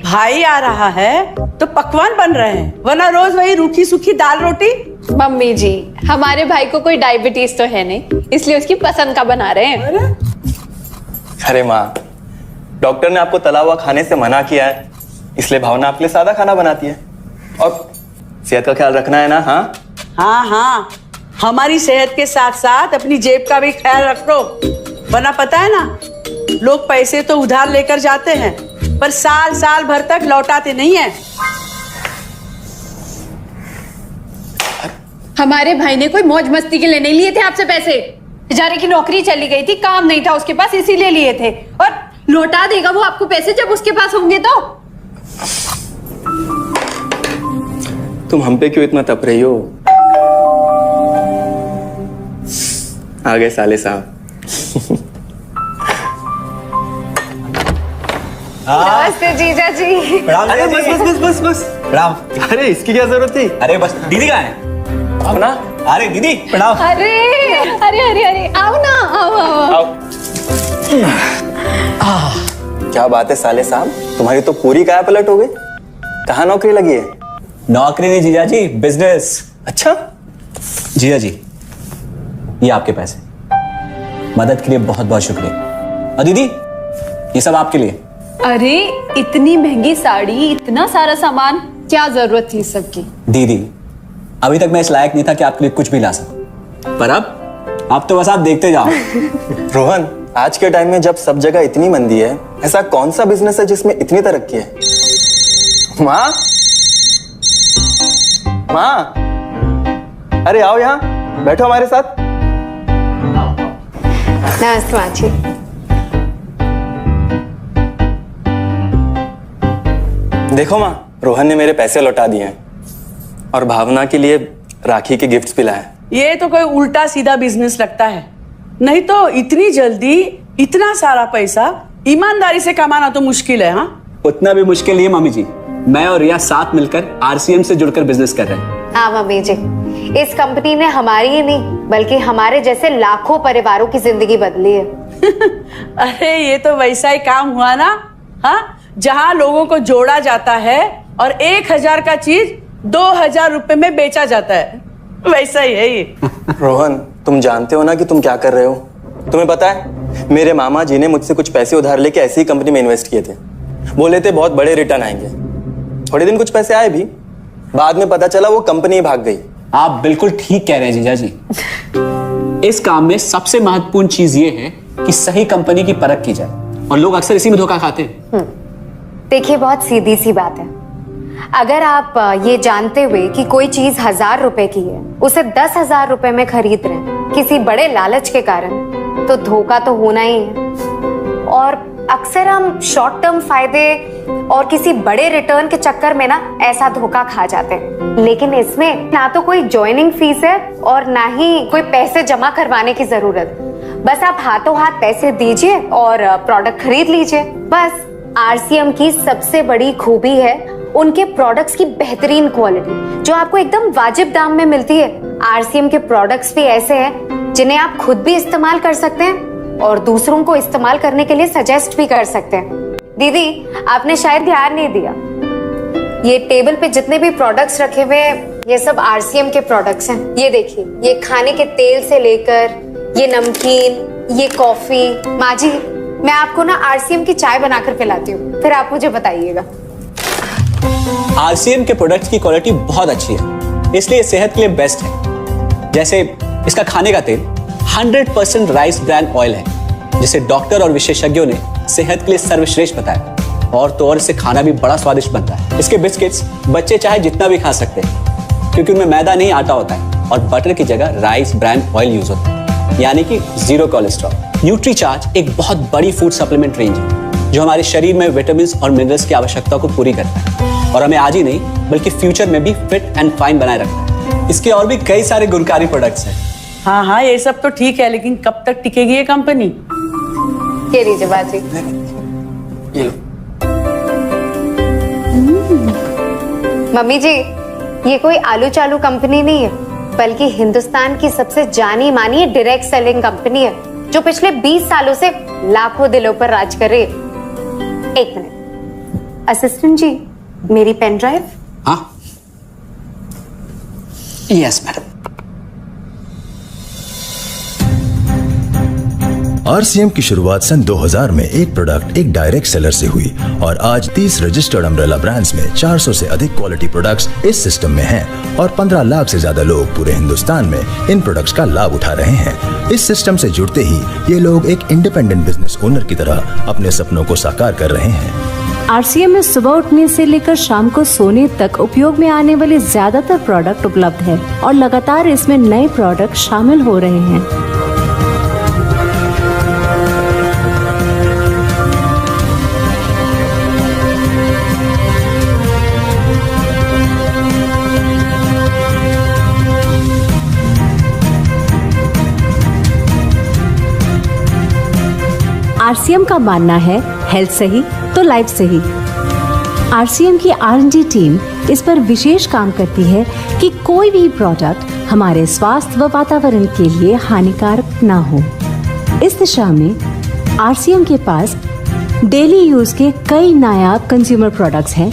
भाई आ रहा है तो पकवान बन रहे हैं, वरना रोज वही रूखी सूखी दाल रोटी। मम्मी जी, हमारे भाई को कोई डायबिटीज तो है नहीं, इसलिए उसकी पसंद का बना रहे हैं। अरे माँ, डॉक्टर ने आपको तला हुआ खाने से मना किया है, इसलिए भावना आपके लिए सादा खाना बनाती है। और सेहत का ख्याल रखना है ना। हाँ हाँ हाँ, हमारी सेहत के साथ साथ अपनी जेब का भी ख्याल रखो, वरना पता है ना, लोग पैसे तो उधार लेकर जाते हैं पर साल साल भर तक लौटाते नहीं है। हमारे भाई ने कोई मौज मस्ती के लिए नहीं लिए थे आपसे पैसे। बेचारे की नौकरी चली गई थी, काम नहीं था उसके पास, इसीलिए लिए थे। और लौटा देगा वो आपको पैसे जब उसके पास होंगे तो। तुम हम पे क्यों इतना तप रही हो? आ गए साले साहब। नमस्ते जीजा जी। अरे बस बस बस बस बस प्रणाम। अरे इसकी क्या जरूरत थी? अरे बस दीदी कहाँ है? अपना। अरे दीदी प्रणाम। अरे अरे अरे अरे आओ ना, आओ आओ। क्या बात है साले साहब, तुम्हारी तो पूरी काया पलट हो गई। कहाँ नौकरी लगी है? नौकरी नहीं जीजा जी, बिजनेस। अच्छा जीजा जी, ये आपके पैसे, मदद के लिए बहुत बहुत शुक्रिया। और दीदी, ये सब आपके लिए। अरे इतनी महंगी साड़ी, इतना सारा सामान, क्या जरूरत थी सबकी? दीदी, अभी तक मैं इस लायक नहीं था कि आपके लिए कुछ भी ला सकूं, पर अब तो बस आप देखते जाओ। रोहन, आज के टाइम में जब सब जगह इतनी मंदी है, ऐसा कौन सा बिजनेस है जिसमें इतनी तरक्की है? माँ, माँ, अरे आओ यहाँ बैठो हमारे साथ। नमस्ते माँ जी। देखो माँ, रोहन ने मेरे पैसे लौटा दिए हैं और भावना के लिए राखी के गिफ्ट्स भी लाए। ये तो कोई उल्टा सीधा बिजनेस लगता है, नहीं तो इतनी जल्दी इतना सारा पैसा ईमानदारी से कमाना तो मुश्किल है। हाँ, उतना भी मुश्किल नहीं है मम्मी जी, मैं और रिया साथ मिलकर RCM से जुड़कर बिजनेस कर रहे हैं। हाँ मम्मी जी, इस कंपनी ने हमारी ही नहीं बल्कि हमारे जैसे लाखों परिवारों की जिंदगी बदली है। अरे ये तो वैसा ही काम हुआ ना, हाँ, जहाँ लोगों को जोड़ा जाता है और 1000 का चीज 2000 रुपए में बेचा जाता है, वैसा ही है ये। रोहन, तुम जानते हो ना कि तुम क्या कर रहे हो? तुम्हें पता है, मेरे मामा जी ने मुझसे कुछ पैसे उधार लेके ऐसी ही कंपनी में इन्वेस्ट किए थे। बोले थे बहुत बड़े रिटर्न आएंगे। थोड़े दिन कुछ पैसे आए भी, बाद में पता चला वो कंपनी ही भाग गई। आप बिल्कुल ठीक कह रहे हैं जीजा जी। इस काम में सबसे महत्वपूर्ण चीज ये है कि सही कंपनी की परख की जाए, और लोग अक्सर इसी में धोखा खाते हैं। देखिए, बहुत सीधी सी बात है। अगर आप ये जानते हुए कि कोई चीज 1000 रुपए की है, उसे 10,000 रुपए में खरीद रहे हैं किसी बड़े लालच के कारण, तो धोखा तो होना ही है। और अक्सर हम शॉर्ट टर्म फायदे और किसी बड़े रिटर्न के चक्कर में ना ऐसा धोखा खा जाते हैं। लेकिन इसमें ना तो कोई ज्वाइनिंग फीस है और ना ही कोई पैसे जमा करवाने की जरूरत। बस आप हाथों हाथ पैसे दीजिए और प्रोडक्ट खरीद लीजिए। बस RCM की सबसे बड़ी खूबी है उनके प्रोडक्ट्स की बेहतरीन क्वालिटी, जो आपको एकदम वाजिब दाम में मिलती है। RCM के प्रोडक्ट्स भी ऐसे हैं जिन्हें आप खुद भी इस्तेमाल कर सकते हैं और दूसरों को इस्तेमाल करने के लिए सजेस्ट भी कर सकते हैं। दीदी, आपने शायद ध्यान नहीं दिया, ये टेबल पे जितने भी प्रोडक्ट्स रखे हुए हैं, ये सब RCM के प्रोडक्ट्स हैं। ये देखिए, ये खाने के तेल से लेकर ये नमकीन, ये कॉफी। माँ जी, मैं आपको ना RCM की चाय बनाकर पिलाती हूँ, फिर आप मुझे बताइएगा। RCM के प्रोडक्ट्स की क्वालिटी बहुत अच्छी है, इसलिए सेहत के लिए बेस्ट है। जैसे इसका खाने का तेल 100% राइस ब्रांड ऑयल है, जिसे डॉक्टर और विशेषज्ञों ने सेहत के लिए सर्वश्रेष्ठ बताया। और तो और इससे खाना भी बड़ा स्वादिष्ट बनता है। इसके बिस्किट्स बच्चे चाहे जितना भी खा सकते हैं, क्योंकि उनमें मैदा नहीं आटा होता है और बटर की जगह राइस ब्रांड ऑयल यूज होता है, यानी कि 0 कोलेस्ट्रॉल। न्यूट्रीचार्ज एक बहुत बड़ी फूड सप्लीमेंट रेंज है, जो हमारे शरीर में विटामिन और मिनरल्स की आवश्यकता को पूरी करता है और हमें आज ही नहीं बल्कि फ्यूचर में भी फिट एंड फाइन बनाए रखता है। इसके और भी कई सारे गुणकारी प्रोडक्ट्स हैं। हाँ हाँ, ये सब तो ठीक है, लेकिन कब तक टिकेगी ये कंपनी? ये लीजिए बाजी। ये मम्मी जी, ये कोई आलू चालू कंपनी नहीं है, बल्कि हिंदुस्तान की सबसे जानी मानी डायरेक्ट सेलिंग कंपनी है। जो पिछले 20 सालों से लाखों दिलों पर राज कर रही है। एक मिनट असिस्टेंट जी, मेरी पेन ड्राइव। हाँ, यस मैडम। आरसीएम की शुरुआत सन 2000 में एक प्रोडक्ट एक डायरेक्ट सेलर से हुई और आज 30 रजिस्टर्ड अम्ब्रेला ब्रांड्स में 400 से अधिक क्वालिटी प्रोडक्ट्स इस सिस्टम में हैं और 15 लाख से ज्यादा लोग पूरे हिंदुस्तान में इन प्रोडक्ट्स का लाभ उठा रहे हैं। इस सिस्टम से जुड़ते ही ये लोग एक इंडिपेंडेंट बिजनेस ओनर की तरह अपने सपनों को साकार कर रहे हैं। आरसीएम में सुबह उठने से लेकर शाम को सोने तक उपयोग में आने वाले ज्यादातर प्रोडक्ट उपलब्ध है और लगातार इसमें नए प्रोडक्ट शामिल हो रहे हैं। आरसीएम का मानना है हेल्थ सही तो लाइफ सही। आरसीएम की R&D टीम इस पर विशेष काम करती है कि कोई भी प्रोडक्ट हमारे स्वास्थ्य व वातावरण के लिए हानिकारक ना हो। इस दिशा में आरसीएम के पास डेली यूज के कई नायाब कंज्यूमर प्रोडक्ट्स हैं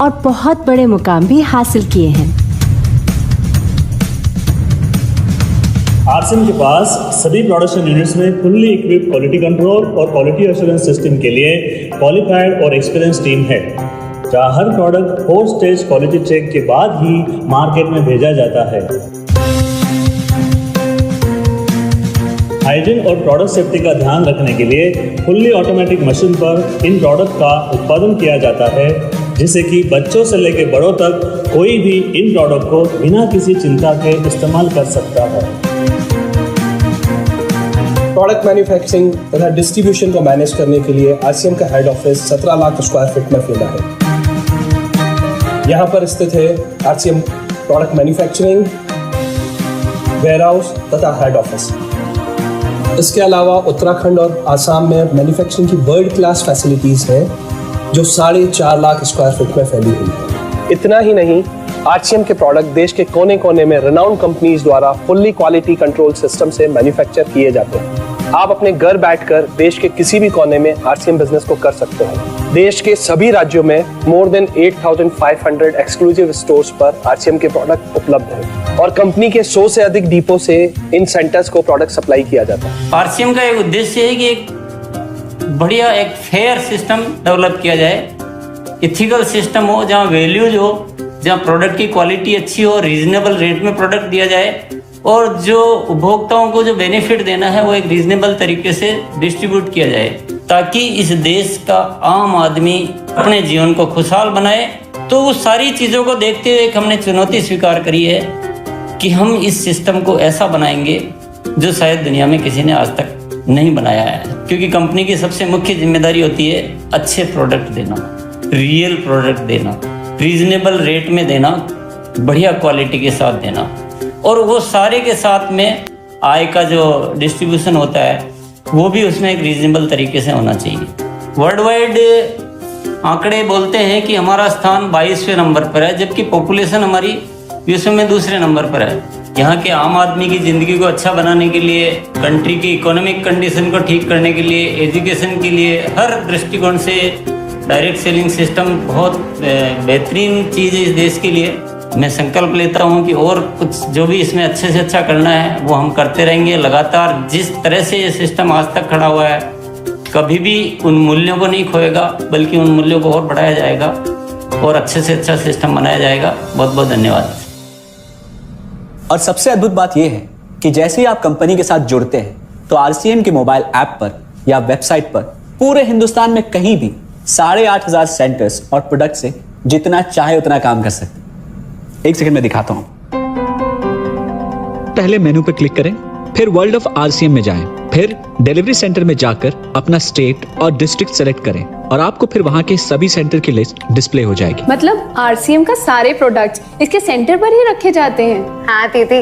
और बहुत बड़े मुकाम भी हासिल किए हैं। आरसीएम के पास सभी प्रोडक्शन यूनिट्स में फुल्ली इक्विप्ड क्वालिटी कंट्रोल और क्वालिटी एश्योरेंस सिस्टम के लिए क्वालिफाइड और एक्सपीरियंस टीम है, जहां हर प्रोडक्ट 4 स्टेज क्वालिटी चेक के बाद ही मार्केट में भेजा जाता है। हाइजीन और प्रोडक्ट सेफ्टी का ध्यान रखने के लिए फुल्ली ऑटोमेटिक मशीन पर इन प्रोडक्ट का उत्पादन किया जाता है, जिससे कि बच्चों से लेकर बड़ों तक कोई भी इन प्रोडक्ट को बिना किसी चिंता के इस्तेमाल कर सकता है। प्रोडक्ट मैन्युफैक्चरिंग तथा डिस्ट्रीब्यूशन को मैनेज करने के लिए आरसीएम का head office 17 lakh square feet में फैला है। यहाँ पर स्थित है आरसीएम प्रोडक्ट मैन्युफैक्चरिंग, वेयरहाउस तथा हेड ऑफिस। इसके अलावा उत्तराखंड और आसाम में मैन्युफैक्चरिंग की वर्ल्ड क्लास फैसिलिटीज हैं, जो 4.5 लाख स्क्वायर फीट में फैली हुई है। इतना ही नहीं, आरसीएम के प्रोडक्ट देश के कोने कोने में रेनाउंड कंपनीज द्वारा फुल्ली क्वालिटी कंट्रोल सिस्टम से मैन्युफैक्चर किए जाते हैं। आप अपने घर बैठकर देश के किसी भी कोने में आरसीएम बिजनेस को कर सकते हैं। देश के सभी राज्यों में मोर देन 8,500 एक्सक्लूसिव स्टोर्स पर आरसीएम के प्रोडक्ट उपलब्ध हैं और कंपनी के 100 से अधिक डिपो से इन सेंटर्स को प्रोडक्ट सप्लाई किया जाता है। आरसीएम का एक उद्देश्य है कि एक बढ़िया एक फेयर सिस्टम डेवलप किया जाए, इथिकल सिस्टम हो, जहाँ वैल्यूज हो, जहाँ प्रोडक्ट की क्वालिटी अच्छी हो, रीजनेबल रेट में प्रोडक्ट दिया जाए और जो उपभोक्ताओं को जो बेनिफिट देना है वो एक रीजनेबल तरीके से डिस्ट्रीब्यूट किया जाए, ताकि इस देश का आम आदमी अपने जीवन को खुशहाल बनाए। तो उस सारी चीज़ों को देखते हुए एक हमने चुनौती स्वीकार करी है कि हम इस सिस्टम को ऐसा बनाएंगे जो शायद दुनिया में किसी ने आज तक नहीं बनाया है, क्योंकि कंपनी की सबसे मुख्य जिम्मेदारी होती है अच्छे प्रोडक्ट देना, रियल प्रोडक्ट देना, रीजनेबल रेट में देना, बढ़िया क्वालिटी के साथ देना, और वो सारे के साथ में आय का जो डिस्ट्रीब्यूशन होता है वो भी उसमें एक रीजनेबल तरीके से होना चाहिए। वर्ल्ड वाइड आंकड़े बोलते हैं कि हमारा स्थान 22वें नंबर पर है, जबकि पॉपुलेशन हमारी विश्व में दूसरे नंबर पर है। यहाँ के आम आदमी की ज़िंदगी को अच्छा बनाने के लिए, कंट्री की इकोनॉमिक कंडीशन को ठीक करने के लिए, एजुकेशन के लिए, हर दृष्टिकोण से डायरेक्ट सेलिंग सिस्टम बहुत बेहतरीन चीज़ है इस देश के लिए। मैं संकल्प लेता हूं कि और कुछ जो भी इसमें अच्छे से अच्छा करना है वो हम करते रहेंगे लगातार। जिस तरह से ये सिस्टम आज तक खड़ा हुआ है, कभी भी उन मूल्यों को नहीं खोएगा, बल्कि उन मूल्यों को और बढ़ाया जाएगा और अच्छे से अच्छा सिस्टम बनाया जाएगा। बहुत बहुत धन्यवाद। और सबसे अद्भुत बात यह है कि जैसे ही आप कंपनी के साथ जुड़ते हैं तो आरसीएम के मोबाइल ऐप पर या वेबसाइट पर पूरे हिंदुस्तान में कहीं भी 8,500 सेंटर्स और प्रोडक्ट से जितना चाहे उतना काम कर सकते हैं। एक सेकंड में दिखाता हूं। पहले मेनू पर क्लिक करें, फिर वर्ल्ड ऑफ आरसीएम में जाएं, फिर डिलीवरी सेंटर में जाकर अपना स्टेट और डिस्ट्रिक्ट सेलेक्ट करें और आपको फिर वहां के सभी सेंटर की लिस्ट डिस्प्ले हो जाएगी। मतलब आरसीएम का सारे प्रोडक्ट्स इसके सेंटर पर ही रखे जाते हैं? हाँ दीदी,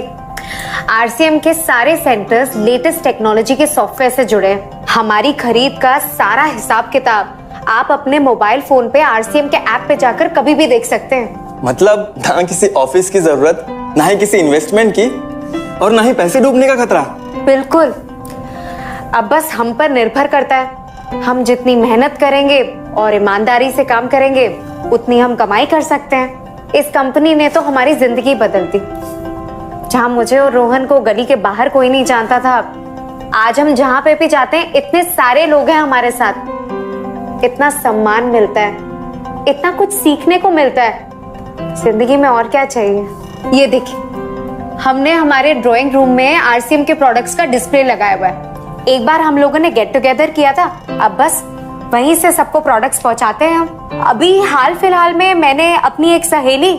आरसीएम के सारे सेंटर्स लेटेस्ट टेक्नोलॉजी के सॉफ्टवेयर से जुड़े हैं। हमारी खरीद का सारा हिसाब किताब आप अपने मोबाइल फोन पे आरसीएम के ऐप पे जाकर कभी भी देख सकते हैं। मतलब ना किसी ऑफिस की जरूरत, ना ही किसी इन्वेस्टमेंट की, और ना ही पैसे डूबने का खतरा। बिल्कुल। अब बस हम पर निर्भर करता है। हम जितनी मेहनत करेंगे और ईमानदारी से काम करेंगे उतनी हम कमाई कर सकते हैं। इस कंपनी ने तो हमारी जिंदगी बदल दी। जहां मुझे और रोहन को गली के बाहर कोई नहीं जानता था, आज हम जहां पे भी जाते हैं इतने सारे लोग हैं हमारे साथ। इतना सम्मान मिलता है, इतना कुछ सीखने को मिलता है। जिंदगी में और क्या चाहिए। ये देखिए, हमने हमारे ड्राइंग रूम में आरसीएम के प्रोडक्ट्स का डिस्प्ले लगाया हुआ है। एक बार हम लोगों ने गेट टुगेदर किया था, अब बस वहीं से सबको प्रोडक्ट्स पहुंचाते हैं हम। अभी हाल फिलहाल में मैंने अपनी एक सहेली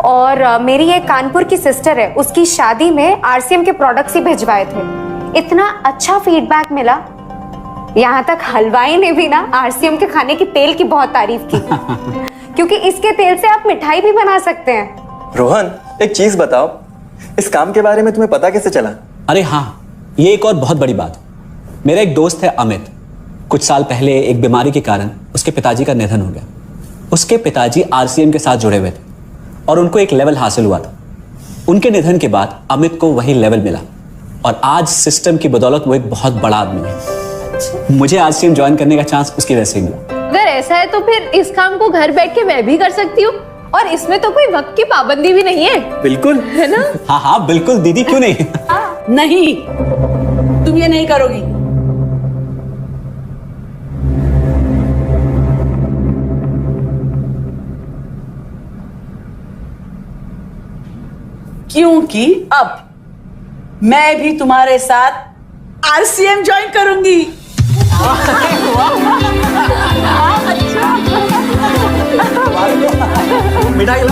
और मेरी एक कानपुर की सिस्टर है, उसकी शादी में आरसीएम के प्रोडक्ट्स ही भिजवाए थे। इतना अच्छा फीडबैक मिला, यहाँ तक हलवाई ने भी ना आरसीएम के खाने की तेल की बहुत तारीफ की क्योंकि इसके तेल से आप मिठाई भी बना सकते हैं। रोहन, एक चीज बताओ, इस काम के बारे में तुम्हें पता कैसे चला? अरे हाँ, ये एक और बहुत बड़ी बात। मेरा एक दोस्त है अमित, कुछ साल पहले एक बीमारी के कारण उसके पिताजी का निधन हो गया। उसके पिताजी आरसीएम के साथ जुड़े हुए थे और उनको एक लेवल हासिल हुआ था। उनके निधन के बाद अमित को वही लेवल मिला और आज सिस्टम की बदौलत वो एक बहुत बड़ा आदमी है। मुझे आरसीएम ज्वाइन करने का चांस उसकी वजह से मिला। अगर ऐसा है तो फिर इस काम को घर बैठ के मैं भी कर सकती हूँ और इसमें तो कोई वक्त की पाबंदी भी नहीं है। बिल्कुल, है ना? हाँ हाँ बिल्कुल दीदी, क्यों नहीं। नहीं, तुम ये नहीं करोगी। क्योंकि अब मैं भी तुम्हारे साथ आरसीएम ज्वाइन करूंगी। मिठाई